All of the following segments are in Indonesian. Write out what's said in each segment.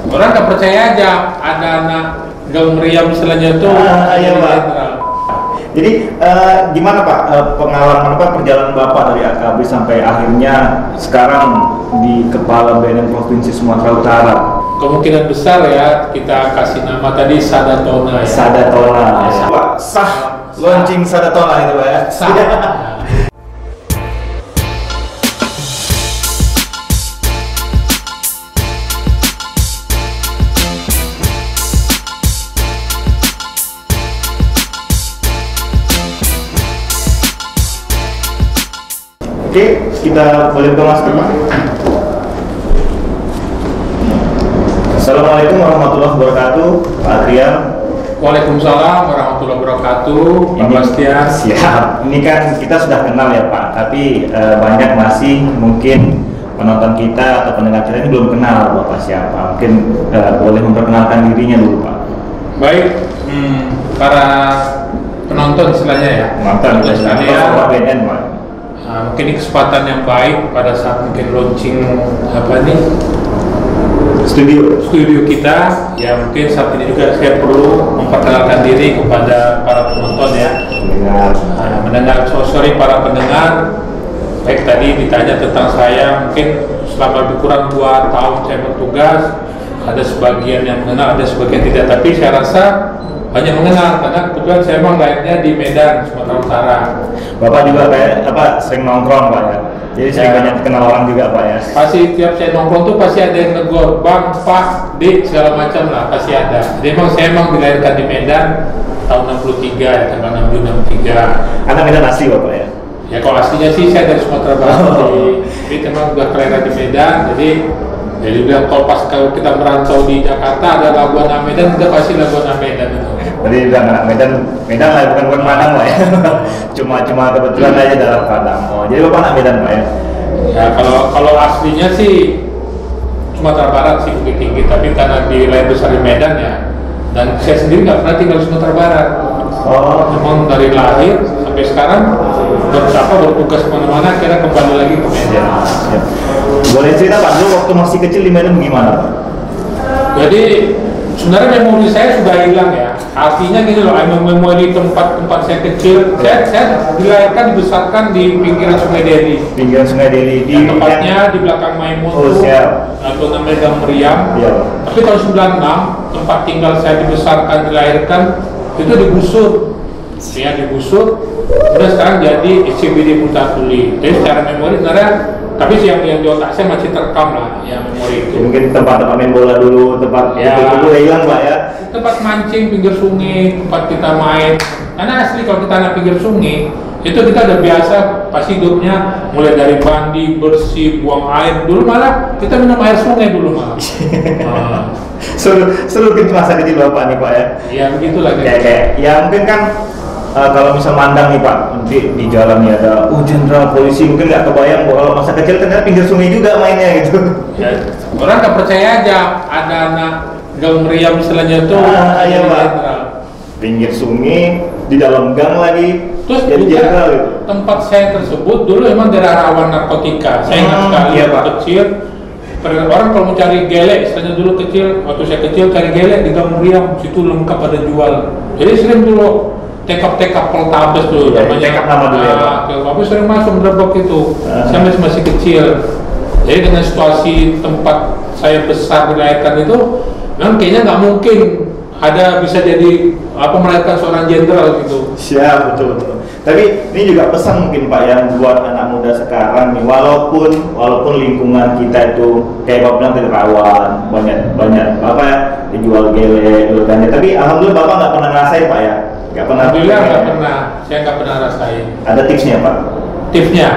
Orang nggak percaya aja ada anak gang meriam istilahnya tuh. Iya Pak. Jadi gimana Pak pengalaman perjalanan Bapak dari AKB sampai akhirnya sekarang di Kepala BNN Provinsi Sumatera Utara? Kemungkinan besar ya kita kasih nama tadi Sadatona ya. Sadatona. Ya. Pak, sah launching Sadatona itu Pak ya? Sah. Oke, kita boleh buka masker Pak. Assalamualaikum warahmatullahi wabarakatuh, Pak Adrian. Waalaikumsalam warahmatullahi wabarakatuh, Pak Bastian. Siap. Ini kan kita sudah kenal ya Pak, tapi banyak masih mungkin penonton kita atau pendengar kita ini belum kenal Bapak siapa. Mungkin boleh memperkenalkan dirinya dulu Pak. Baik, para penonton istilahnya ya. Penonton sekalian BNN Pak. Mungkin ini kesempatan yang baik pada saat mungkin launching studio kita ya, mungkin saat ini juga saya perlu memperkenalkan diri kepada para penonton ya, mendengar sorry para pendengar. Baik, tadi ditanya tentang saya, mungkin selama lebih kurang 2 tahun saya bertugas, ada sebagian yang mengenal, ada sebagian tidak, tapi saya rasa banyak mengenal karena kebetulan saya memang lahirnya di Medan, Sumatera Utara. Bapak juga kayak sering nongkrong Pak ya, jadi sering banyak kenal orang juga Pak ya. Pasti tiap saya nongkrong tuh pasti ada yang negor, Bang, Pak, Dik, segala macam lah, pasti ada. Jadi saya memang dilahirkan di Medan tahun 63 ya, tanggal 6 Juni 63. Anak Medan asli Bapak ya? Ya kalau aslinya sih saya dari Sumatera Barat, jadi memang udah kelahiran di Medan. Jadi bilang kalau kita merantau di Jakarta ada lagu anak Medan, kita pasti lagu anak Medan itu. Jadi bilang anak Medan lah, bukan Padang Pak ya. cuma kebetulan aja dalam Padang. Oh, jadi Bapak anak Medan Pak ya? Ya kalau aslinya sih Sumatera Barat sih Bukit Tinggi, tapi karena di lahir besar di Medan ya, dan saya sendiri nggak pernah tinggal di Sumatera Barat. Oh, memang dari lahir sampai sekarang bertugas kemana-mana, kira kembali lagi ke Medan. Ya. Boleh cerita Pak, dulu waktu masih kecil di Medan gimana Pak? Jadi sebenarnya memori saya sudah hilang ya. Artinya gini loh, memori tempat saya kecil. Saya dilahirkan, dibesarkan di pinggiran Sungai Deli. Pinggiran Sungai Deli. Tempatnya di belakang Maimun. Oh, siap. Atau namanya Gang Meriam. Iya. Tapi tahun 96 tempat tinggal saya dibesarkan, dilahirkan itu digusur. Ya digusur. Kemudian sekarang jadi SCBD Putatuli. Jadi secara memori sebenarnya, tapi yang di otak saya masih terekam lah ya memori itu. Mungkin tempat main bola dulu, tempat itu hilang Pak ya. Tempat mancing pinggir sungai, tempat kita main. Karena asli kalau kita anak pinggir sungai, itu kita udah biasa pasti hidupnya mulai dari mandi, bersih, buang air. Dulu malah kita minum air sungai dulu malah. Seru masa kecil Bapak nih Pak ya. Iya begitulah. Kayak ya mungkin kan kalau misal mandang nih Pak di jalan nih ada jenderal polisi, mungkin nggak kebayang kalau masa kecil ternyata pinggir sungai juga mainnya gitu. Ya, orang nggak percaya aja ada anak gang meriam istilahnya tuh. Iya Pak. Pinggir sungai di dalam gang lagi. Terus jadi jenderal gitu. Tempat saya tersebut dulu emang daerah rawan narkotika. Saya ingat sekali kecil. Orang kalau mau cari gele, istilahnya dulu kecil, waktu saya kecil cari gele di gang meriam, situ lengkap ada jual. Jadi sering dulu tekap Poltabes dulu namanya. Tekap nama dulu ya Pak. Tapi sering masuk berbok itu. Saya masih kecil. Jadi dengan situasi tempat saya besar dilahirkan itu, memang kayaknya nggak mungkin ada bisa jadi melahirkan seorang jenderal gitu. Siap, betul. Tapi ini juga pesan mungkin Pak yang buat anak muda sekarang nih, walaupun lingkungan kita itu kayak Bapak bilang tadi rawan, banyak dijual gele, jual ganja, tapi alhamdulillah Bapak nggak pernah ngerasain Pak ya? Alhamdulillah nggak pernah, saya nggak pernah rasain. Ada tipsnya Pak? Tipsnya?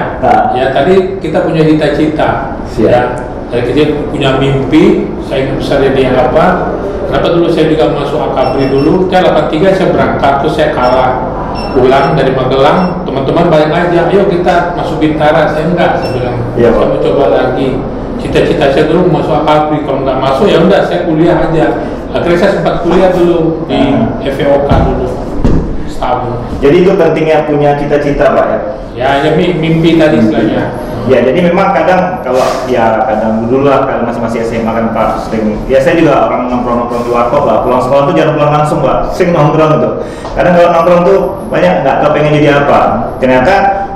Ya tadi kita punya cita-cita, ya dari kecil punya mimpi, saya ingin besar jadi apa? Kenapa dulu saya juga masuk AKABRI dulu? Saya 83 saya berangkat, terus saya kalah, pulang dari Magelang, teman-teman banyak aja, ayo kita masuk Bintara. Saya enggak, saya bilang, saya mau coba lagi. Cita-cita saya dulu masuk AKABRI, kalau nggak masuk ya udah saya kuliah aja. Akhirnya saya sempat kuliah dulu di FEOK dulu. Jadi itu pentingnya punya cita-cita Pak ya? Ya mimpi tadi istilahnya. Ya, jadi memang kadang kalau ya kadang dulu lah kalau masih SMA kan Pak sering. Ya saya juga orang nongkrong di warkop lah. Pulang sekolah tuh jangan pulang langsung Pak. Sering nongkrong gitu. Kadang kalau nongkrong tuh banyak nggak tahu pengen jadi apa. Ternyata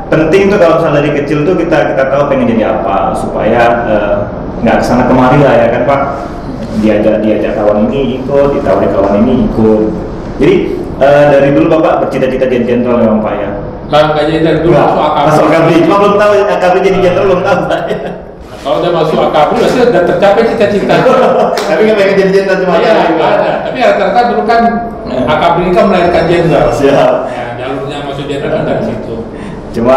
penting tuh kalau misalnya dari kecil tuh kita tahu pengen jadi apa supaya nggak kesana kemari lah ya kan Pak. Diajak kawan ini ikut, ditawari kawan ini ikut. Jadi dari dulu Bapak bercita-cita jadi jenderal memang Pak ya. Kalau nggak jadi dari dulu masuk AKABRI, cuma belum tahu AKABRI jadi jenderal belum tahu Pak. Kalau udah masuk AKABRI pasti udah tercapai cita-cita. Tapi nggak pengen jadi jenderal cuma iya, ada. Tapi rata-rata dulu kan AKABRI kan melahirkan jenderal. Siap. Ya, jalurnya masuk jenderal kan dari situ. Cuma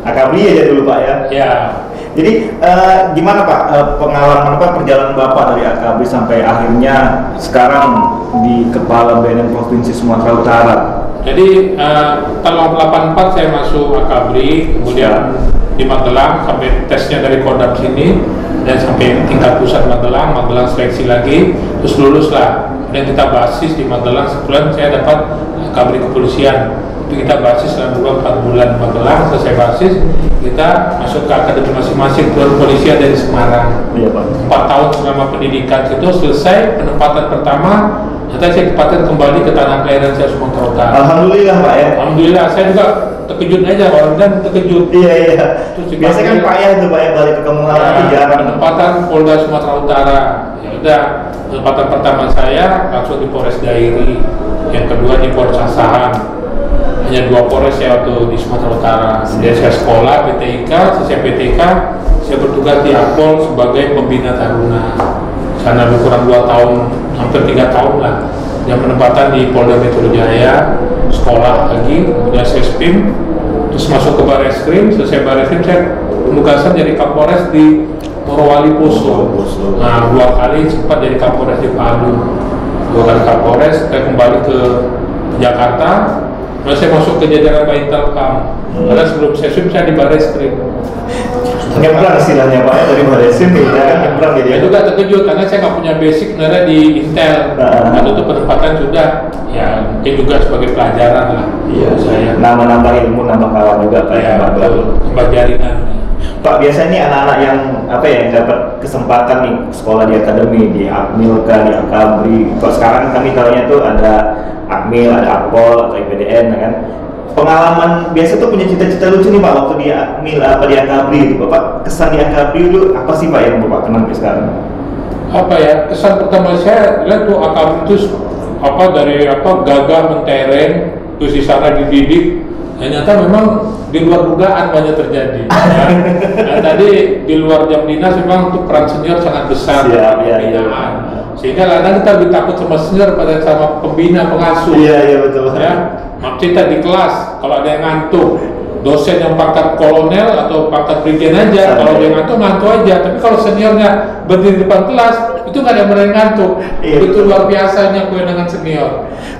AKABRI aja dulu Pak ya. Ya. Jadi gimana Pak pengalaman perjalanan Bapak dari AKABRI sampai akhirnya sekarang di Kepala BNN Provinsi Sumatera Utara? Jadi tahun 84 saya masuk AKABRI, kemudian di Magelang sampai tesnya dari Kodam sini dan sampai tingkat pusat Magelang seleksi lagi, terus lulus lah. Dan kita basis di Magelang sebulan saya dapat AKABRI kepolisian. Itu kita basis selama 4 bulan Magelang, selesai basis kita masuk ke akademi masing-masing kepolisian dari Semarang. Iya Pak. 4 tahun selama pendidikan itu selesai penempatan pertama. Saya ditempatkan kembali ke tanah kelahiran saya Sumatera Utara. Alhamdulillah Pak ya. Alhamdulillah, saya juga terkejut aja, orang dan terkejut. Iya. Biasanya kan payah tuh Pak ya balik ke kampung halaman jarang. Penempatan Polda Sumatera Utara. Ya udah, penempatan pertama saya langsung di Polres Dairi, yang kedua di Polres Asahan. Hanya 2 Polres ya waktu di Sumatera Utara. Kemudian saya sekolah PTIK, selesai PTIK, saya bertugas di Akpol sebagai pembina taruna. Sana lebih kurang 2 tahun, hampir 3 tahun lah. Yang penempatan di Polda Metro Jaya, sekolah lagi, kemudian saya SPIM, terus masuk ke Bareskrim, selesai Bareskrim saya penugasan jadi Kapolres di Morowali Poso. Nah 2 kali sempat jadi Kapolres di Palu, 2 kali Kapolres, saya kembali ke Jakarta, lalu saya masuk ke jajaran Baintelkam. Karena sebelum saya SPIM saya di Bareskrim. Ngebrang istilahnya Pak ya dari Bareskrim kita kan ngebrang jadi. Saya juga terkejut karena saya nggak punya basic sebenarnya di Intel. Waktu itu penempatan sudah ya mungkin juga sebagai pelajaran lah. Iya. Saya Nambah ilmu, nambah kawan juga Pak ya. Nambah jaringan. Pak biasanya nih anak-anak yang apa ya yang dapat kesempatan nih sekolah di akademi di Akmil di AKABRI. Kalau sekarang kami tahunya tuh ada Akmil, ada Akpol atau IPDN kan. Pengalaman biasa tuh punya cita-cita lucu nih Pak waktu di Akmil apa di AKABRI itu Bapak kesan di AKABRI itu apa sih Pak yang Bapak kenal sekarang? Apa ya kesan pertama saya lihat tuh AKABRI itu apa dari apa gagah mentereng terus di sana dididik. Ternyata memang di luar dugaan banyak terjadi. Ya. Nah, tadi di luar jam dinas memang untuk peran senior sangat besar dalam pembinaan. Sehingga kadang kita lebih takut sama senior pada sama pembina pengasuh. Iya betul. Ya, kita di kelas kalau ada yang ngantuk, dosen yang pangkat kolonel atau pangkat brigjen aja, kalau dia ngantuk aja. Tapi kalau seniornya berdiri di depan kelas, itu nggak ada yang berani ngantuk. Iya. Itu luar biasanya kewenangan senior.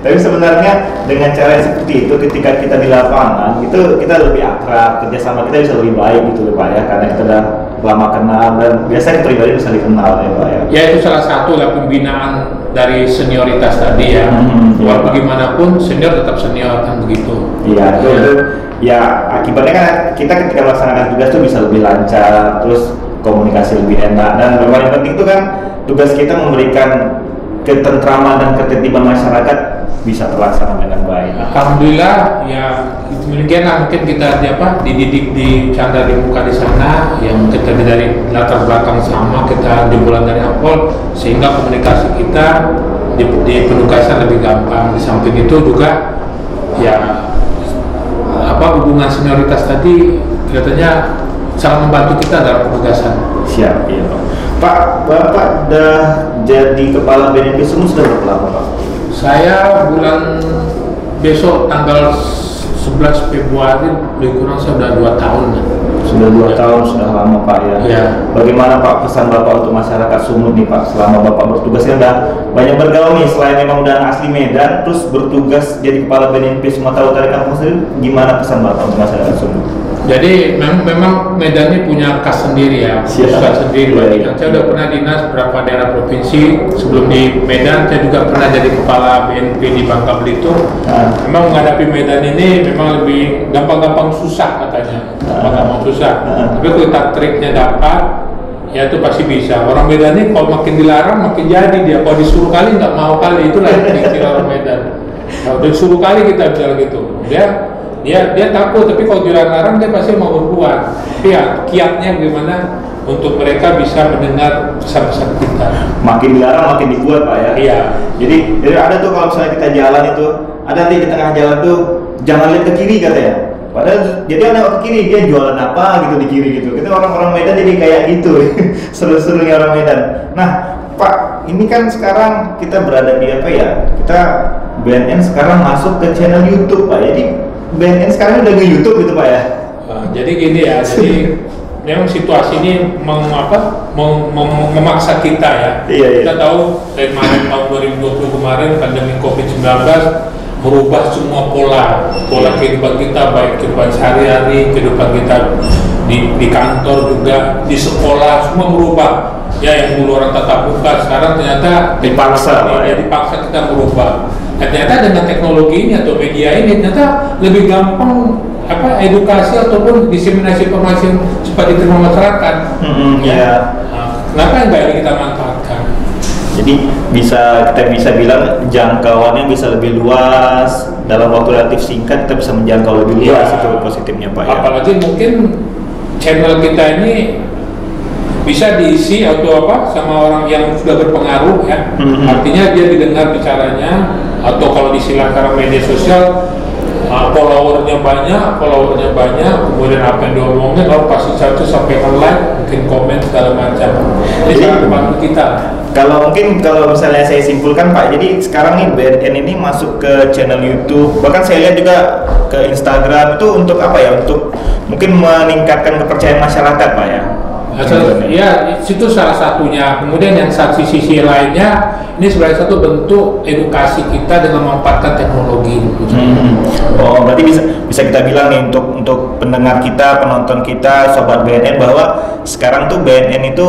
Tapi sebenarnya dengan cara seperti itu, ketika kita di lapangan, itu kita lebih akrab, kerjasama kita bisa lebih baik gitu Pak ya, karena kita udah lama kenal dan biasanya pribadi bisa dikenal ya Pak ya. Ya itu salah satu lah pembinaan dari senioritas tadi ya. Walaupun bagaimanapun senior tetap senior kan begitu. Iya itu ya akibatnya kan kita ketika melaksanakan tugas tuh bisa lebih lancar, terus komunikasi lebih enak dan yang paling penting itu kan tugas kita memberikan ketentraman dan ketertiban masyarakat bisa terlaksana dengan baik. Alhamdulillah ya demikian lah mungkin kita dididik di canda di muka di sana yang kita dari latar belakang sama kita jebolan dari Akpol sehingga komunikasi kita di penugasan lebih gampang. Di samping itu juga ya hubungan senioritas tadi kelihatannya sangat membantu kita dalam penugasan. Siap ya Pak. Bapak udah jadi kepala BNP Sumut sudah berapa lama Pak? Saya bulan besok tanggal 11 Februari lebih kurang saya sudah 2 tahun. Sudah 2 tahun, sudah lama Pak ya. Ya. Bagaimana Pak pesan Bapak untuk masyarakat Sumut nih Pak selama Bapak bertugas kan udah banyak bergaul nih selain memang udah asli Medan terus bertugas jadi kepala BNP Sumatera Utara Kampung sendiri, gimana pesan Bapak untuk masyarakat Sumut? Jadi memang Medan ini punya khas sendiri ya, khas sendiri. Saya udah pernah dinas beberapa daerah provinsi. Sebelum di Medan, saya juga pernah jadi kepala BNP di Bangka Belitung. Memang menghadapi Medan ini memang lebih gampang-gampang susah katanya, gampang susah. Tapi kalau kita triknya dapat, ya itu pasti bisa. Orang Medan ini kalau makin dilarang makin jadi dia. Kalau disuruh kali nggak mau kali, itulah yang dikira orang Medan. Kalau disuruh kali kita bilang gitu, dia takut, tapi kalau dilarang dia pasti mau berbuat. Tapi ya kiatnya bagaimana untuk mereka bisa mendengar pesan-pesan kita. Makin dilarang makin dibuat Pak ya. Iya. Jadi ada tuh kalau misalnya kita jalan itu, ada di tengah jalan tuh jangan lihat ke kiri katanya. Padahal jadi orang ke kiri dia jualan apa gitu di kiri gitu. Kita orang-orang Medan jadi kayak gitu. Seru-serunya orang Medan. Nah Pak, ini kan sekarang kita berada di apa ya? Kita BNN sekarang masuk ke channel YouTube Pak. Jadi BNN sekarang udah di YouTube gitu Pak ya? Jadi gini ya, jadi memang situasi ini memaksa kita ya. Kita tahu dari tahun 2020 kemarin pandemi COVID-19 merubah semua pola kehidupan kita, baik kehidupan sehari-hari, kehidupan kita di kantor juga, di sekolah, semua merubah. Ya yang dulu orang tatap muka, sekarang ternyata dipaksa kita merubah. Ternyata dengan teknologi ini atau media ini ternyata lebih gampang edukasi ataupun diseminasi informasi yang cepat diterima masyarakat. Kenapa enggak ini kita manfaatkan? Jadi kita bisa bilang jangkauannya bisa lebih luas, dalam waktu relatif singkat kita bisa menjangkau lebih luas, itu positifnya Pak ya. Apalagi mungkin channel kita ini bisa diisi atau sama orang yang sudah berpengaruh ya. Artinya dia didengar bicaranya, atau kalau disilahkan media sosial followernya banyak, kemudian apa yang diomongin kalau pasti satu sampai like, mungkin komen segala macam. Jadi sangat membantu kita. Kalau misalnya saya simpulkan Pak, jadi sekarang nih BNN ini masuk ke channel YouTube, bahkan saya lihat juga ke Instagram, itu untuk apa ya? Untuk mungkin meningkatkan kepercayaan masyarakat Pak ya. Ya, itu salah satunya. Kemudian yang sisi lainnya, ini sebagai satu bentuk edukasi kita dengan memanfaatkan teknologi. Oh, berarti bisa kita bilang nih untuk pendengar kita, penonton kita, sobat BNN, bahwa sekarang tuh BNN itu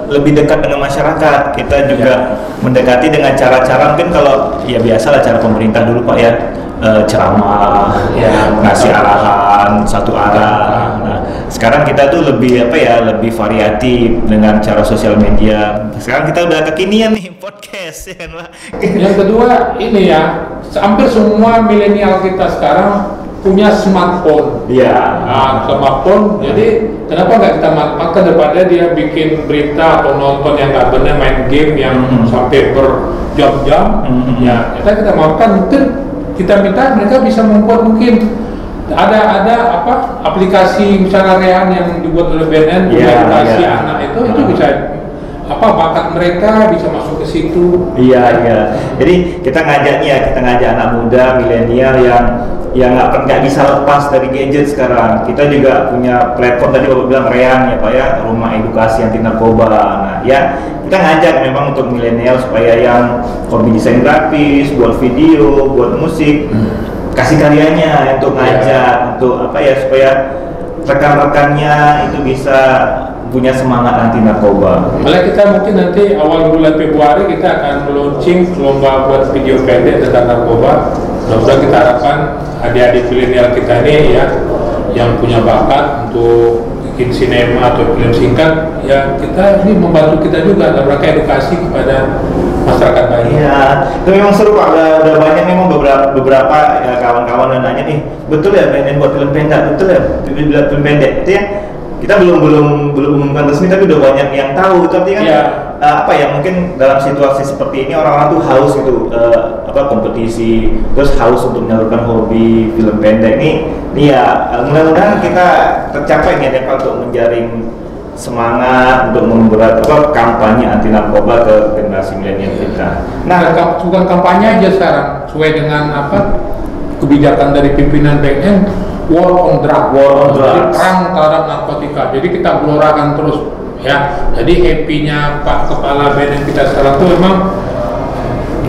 lebih dekat dengan masyarakat. Kita juga mendekati dengan cara-cara, mungkin kalau ya biasalah cara pemerintah dulu Pak ya, ceramah, ngasih arahan satu arah. Nah, sekarang kita tuh lebih lebih variatif dengan cara sosial media. Sekarang kita udah kekinian nih, podcast ya kan Pak. Yang kedua ini ya, hampir semua milenial kita sekarang punya smartphone. Smartphone. Jadi kenapa nggak kita manfaatkan daripada dia bikin berita atau nonton yang nggak benar, main game yang sampai berjam-jam. Ya kita manfaatkan. Mungkin kita minta mereka bisa membuat mungkin ada aplikasi misalnya Rehan yang dibuat oleh BNN untuk edukasi anak itu bisa bakat mereka bisa masuk ke situ. Jadi kita ngajak anak muda milenial yang nggak bisa lepas dari gadget sekarang. Kita juga punya platform tadi Bapak bilang Rehan ya Pak ya, rumah edukasi anti narkoba. Nah ya kita ngajak memang untuk milenial supaya yang hobi desain grafis, buat video, buat musik, kasih karyanya untuk ngajak untuk supaya rekan-rekannya itu bisa punya semangat anti narkoba. Malah kita mungkin nanti awal bulan Februari kita akan launching lomba buat video pendek tentang narkoba. Mudah-mudahan kita harapkan adik-adik milenial kita ini ya yang punya bakat untuk bikin sinema atau film singkat, ya kita ini membantu kita juga dalam rangka edukasi kepada masyarakat banyak. Iya, itu memang seru Pak. Udah banyak memang beberapa ya, kawan-kawan yang nanya nih, betul ya BNN buat film pendek, betul ya film pendek itu ya. Kita belum umumkan resmi tapi udah banyak yang tahu. Tapi kan mungkin dalam situasi seperti ini orang-orang tuh haus gitu kompetisi, terus haus untuk menyalurkan hobi film pendek nih ya mudah-mudahan kita tercapai nih Pak untuk menjaring semangat untuk membuat kampanye anti narkoba ke generasi milenial kita. Nah, bukan kampanye aja sekarang, sesuai dengan kebijakan dari pimpinan BNN. War on drugs. Jadi perang terhadap narkotika. Jadi kita gelorakan terus ya. Jadi happy-nya Pak Kepala BNN kita sekarang itu memang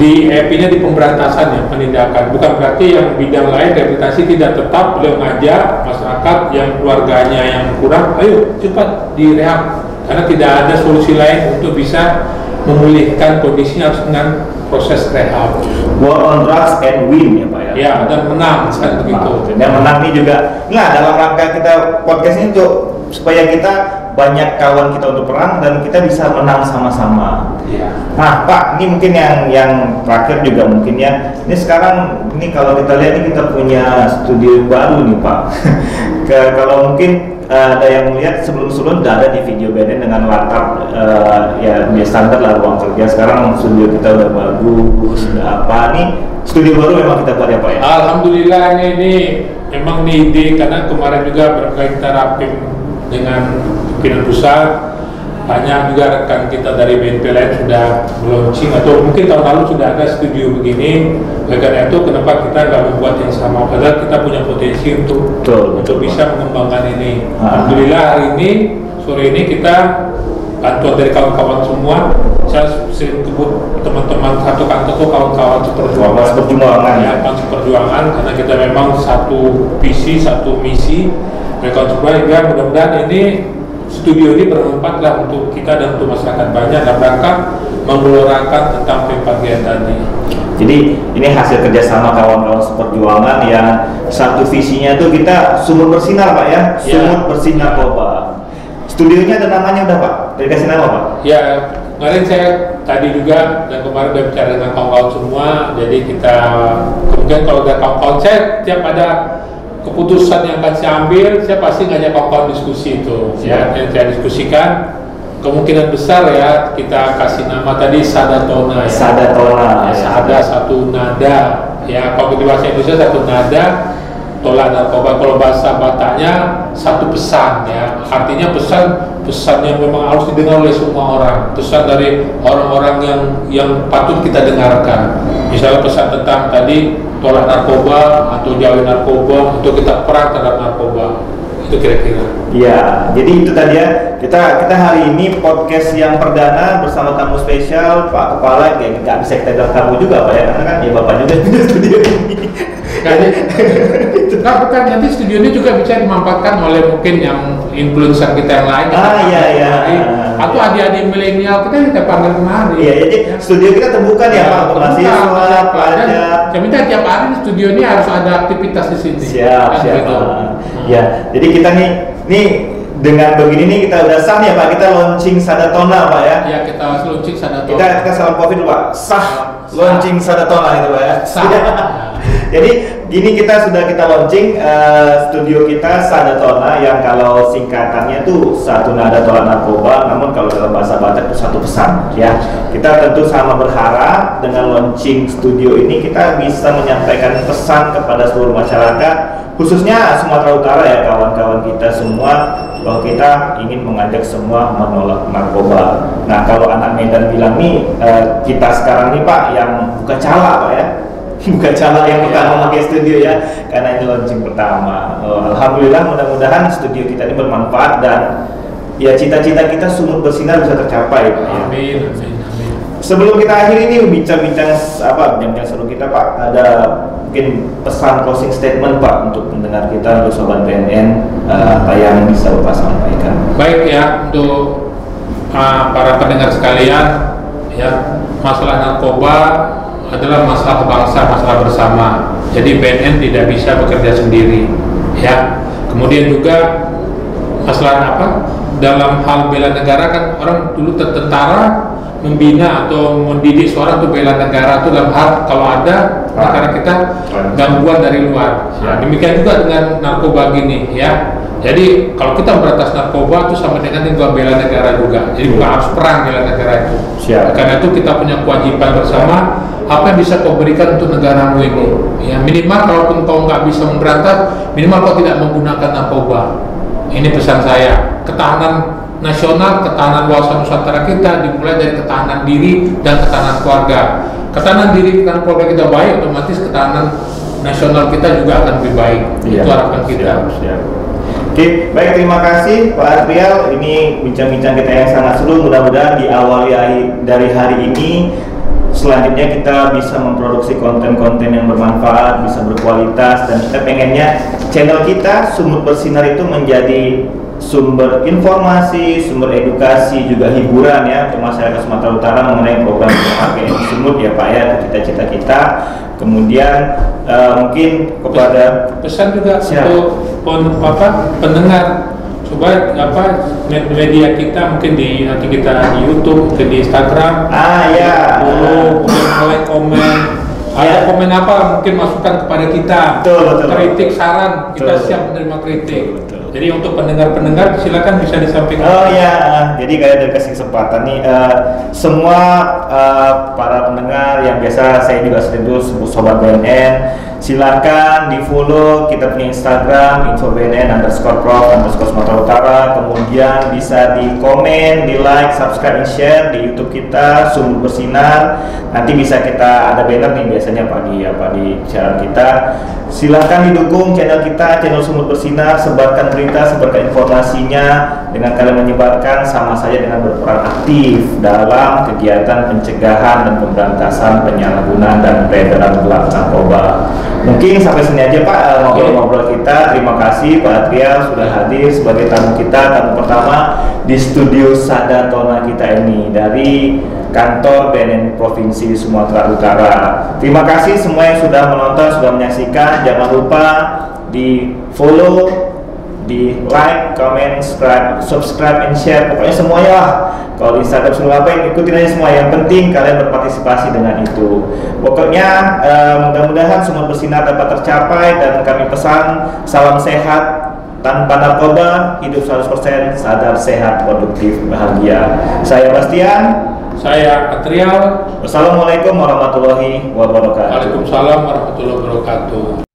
di EPI-nya di pemberantasan ya, penindakan. Bukan berarti yang bidang lain rehabilitasi tidak tetap, beliau ngajak masyarakat yang keluarganya yang kurang, ayo cepat direhab, karena tidak ada solusi lain untuk bisa memulihkan kondisinya harus dengan proses rehab. War on drugs and win ya Pak ya. Ya, dan menang kan begitu. Dan menang ini juga. Nah, dalam rangka kita podcast ini untuk supaya kita banyak kawan kita untuk perang dan kita bisa menang sama-sama. Ya. Nah, Pak, ini mungkin yang terakhir juga mungkin ya. Ini sekarang ini kalau kita lihat ini kita punya studio baru nih Pak. Kalau mungkin ada yang melihat sebelum-sebelum sudah ada di video BNN dengan latar ya standar lah ruang kerja. Sekarang studio kita udah bagus, sudah apa nih studio baru memang kita buat ya Pak ya. Alhamdulillah ini memang nih ide karena kemarin juga berkait kita rapim dengan pimpinan pusat, banyak juga rekan kita dari BNP lain sudah launching atau mungkin tahun lalu sudah ada studio begini. Oleh karena itu kenapa kita nggak membuat yang sama, padahal kita punya potensi untuk bisa mengembangkan ini. Alhamdulillah hari ini sore ini kita bantuan dari kawan-kawan semua. Saya sering sebut teman-teman satu kantor itu kawan-kawan seperjuangan ya, seperjuangan karena kita memang satu visi, satu misi. Mereka supaya mudah-mudahan ini studio ini bermanfaat lah untuk kita dan untuk masyarakat banyak dalam rangka menggelorakan tentang P4G tadi. Jadi ini hasil kerjasama kawan-kawan seperjuangan yang satu visinya tuh kita sumur bersinar Pak ya, sumur bersinar narkoba. Studionya ada namanya udah Pak, dikasih nama Pak? Ya, kemarin saya tadi juga dan kemarin udah bicara dengan kawan-kawan semua, jadi kita kemudian kalau ada kawan-kawan saya tiap ada keputusan yang akan saya ambil, saya pasti ngajak kawan-kawan diskusi itu ya, yang saya diskusikan kemungkinan besar ya kita kasih nama tadi Sadatona ya. Sadatona ya, ada satu nada ya, kalau di bahasa Indonesia satu nada, tolak narkoba. Kalau bahasa Bataknya satu pesan ya, artinya pesan yang memang harus didengar oleh semua orang, pesan dari orang-orang yang patut kita dengarkan. Misalnya pesan tentang tadi tolak narkoba atau jauhi narkoba, atau kita perang terhadap narkoba, itu kira-kira. Ya, jadi itu tadi ya, kita hari ini podcast yang perdana bersama tamu spesial Pak Kepala. Ya nggak bisa kita bilang tamu juga Pak ya, karena kan ya Bapak juga di studio ini. Nah, bukan, nanti studio ini juga bisa dimanfaatkan oleh mungkin yang influencer kita yang lain. Iya. Atau adik-adik milenial kita panggil kemari. Iya, jadi studio kita terbuka ya Pak, mahasiswa, pelajar. Saya minta tiap hari studio ini harus ada aktivitas di sini. Siap. Ya, jadi kita nih dengan begini nih kita udah sah ya Pak, kita launching Sadatona Pak ya. Iya, kita launching Sadatona. Kita salam Covid dulu Pak, sah. Launching Sadatona itu Pak ya. Sah. Jadi gini kita launching studio kita Sadatona yang kalau singkatannya tuh satu nada tolak narkoba, namun kalau dalam bahasa Batak itu satu pesan ya. Kita tentu sama berharap dengan launching studio ini kita bisa menyampaikan pesan kepada seluruh masyarakat, khususnya Sumatera Utara ya, kawan-kawan kita semua, bahwa kita ingin mengajak semua menolak narkoba. Nah, kalau anak Medan bilang nih kita sekarang nih Pak yang buka cala Pak ya, buka cala yang pertama pakai studio ya, karena ini launching pertama. Alhamdulillah, mudah-mudahan studio kita ini bermanfaat dan ya cita-cita kita sumur bersinar bisa tercapai Pak ya. Amin. Sebelum kita akhiri ini bincang-bincang seru kita Pak, ada mungkin pesan closing statement Pak untuk pendengar kita, untuk sobat BNN, apa yang bisa Bapak sampaikan? Baik ya, untuk para pendengar sekalian ya, masalah narkoba adalah masalah bangsa, masalah bersama. Jadi BNN tidak bisa bekerja sendiri ya. Kemudian juga masalah apa? Dalam hal bela negara kan orang dulu tentara membina atau mendidik seorang untuk bela negara itu dalam hal kalau ada negara kita gangguan dari luar. Ya, demikian juga dengan narkoba gini ya. Jadi kalau kita memberantas narkoba itu sama dengan juga bela negara juga. Jadi bukan harus perang bela negara itu. Karena itu kita punya kewajiban bersama. Apa yang bisa kau berikan untuk negaramu ini? Ya, minimal kalaupun kau nggak bisa memberantas, minimal kau tidak menggunakan narkoba. Ini pesan saya. Ketahanan nasional, ketahanan luasan Nusantara kita dimulai dari ketahanan diri dan ketahanan keluarga. Ketahanan diri dan keluarga kita baik, otomatis ketahanan nasional kita juga akan lebih baik. Itu harapan kita. Siap. Oke, baik, terima kasih Pak Adrial. Ini bincang-bincang kita yang sangat seru. Mudah-mudahan diawali dari hari ini selanjutnya kita bisa memproduksi konten-konten yang bermanfaat, bisa berkualitas, dan kita pengennya channel kita Sumut Bersinar itu menjadi sumber informasi, sumber edukasi, juga hiburan ya untuk masyarakat Sumatera Utara mengenai program AGM Sumut ya Pak ya, itu cita-cita kita. Kemudian mungkin kepada pesan juga untuk pendengar, coba media kita mungkin nanti kita di YouTube, mungkin di Instagram, ya, kemudian like, komen, ada komen apa mungkin masukan kepada kita, betul. kritik, saran, kita siap menerima kritik. Betul. Jadi untuk pendengar silakan bisa disampaikan. Jadi kayak udah kasih kesempatan nih semua para pendengar yang biasa saya juga sering sebut Sobat BNN, silakan di follow kita punya Instagram @infobnn_prof_ Sumatera Utara, kemudian bisa di komen, di like, subscribe, and share di YouTube kita Sumut Bersinar. Nanti bisa kita ada banner nih biasanya di siaran kita. Silakan didukung channel kita, channel Sumut Bersinar, sebarkan berita, sebarkan informasinya. Dengan kalian menyebarkan sama saja dengan berperan aktif dalam kegiatan pencegahan dan pemberantasan penyalahgunaan dan peredaran gelap narkoba. Mungkin sampai sini aja Pak ngobrol-ngobrol kita. Terima kasih Pak Atrial sudah hadir sebagai tamu kita, tamu pertama di studio Sadatona kita ini dari kantor BNN Provinsi Sumatera Utara. Terima kasih semua yang sudah menonton, sudah menyaksikan. Jangan lupa di follow, di like, comment, subscribe, and share. Pokoknya semuanya lah. Kalau di Instagram semua ikutin aja semua. Yang penting kalian berpartisipasi dengan itu. Pokoknya mudah-mudahan Sumut Bersinar dapat tercapai, dan kami pesan salam sehat tanpa narkoba, hidup 100% sadar, sehat, produktif, bahagia. Saya Bastian. Saya Atrial. Wassalamualaikum warahmatullahi wabarakatuh. Waalaikumsalam warahmatullahi wabarakatuh.